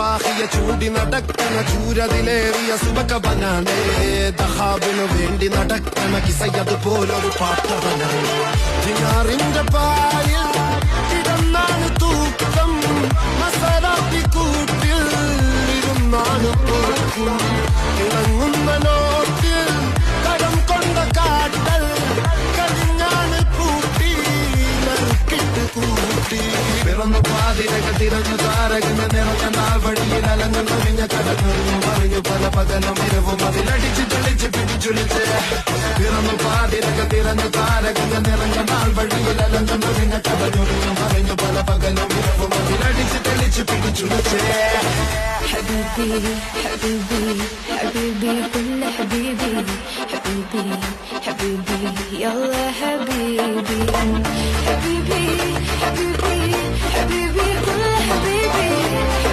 പാഹിയ ചൂടി നടക്കണ ചൂരതിലേറിയ സുബക ബനാനേ ദഹാബിനു വേണ്ടി നടക്കണ കിസയത് പോലൊരു പാട്ടവനാറിന്റെ പായിൽ കിടന്നാണ് തൂക്കം മസറാത്തി കൂട്ടിൽ ഇരുന്നാണ് പോക്കും ഇളങ്ങുന്ന ലോട്ടിൽ കടം കൊണ്ട കാട്ടൽ കരിഞ്ഞാണ് കൂട്ടി നറുക്കിട്ട് കൂട്ടി പിറന്നു പാതിരക തിരഞ്ഞു താരകന നിറഞ്ഞ നാൾ വഴിയിൽ അലങ്ങുന്ന മിഞ്ഞ കടന്നു പറഞ്ഞു പല പകലും ഇരവും അതിലടിച്ച് തെളിച്ച് പിടിച്ചുളിച്ച് പിറന്നു പാതിരക തിരഞ്ഞു താരകന നിറഞ്ഞ നാൾ വഴിയിൽ അലങ്ങുന്ന മിഞ്ഞ കടന്നു പറഞ്ഞു പല പകലും ഇരവും അതിലടിച്ച് തെളിച്ച് പിടിച്ചുളിച്ച് حبيبي حبيبي حبيبي كل حبيبي حبيبي حبيبي يلا حبيبي حبيبي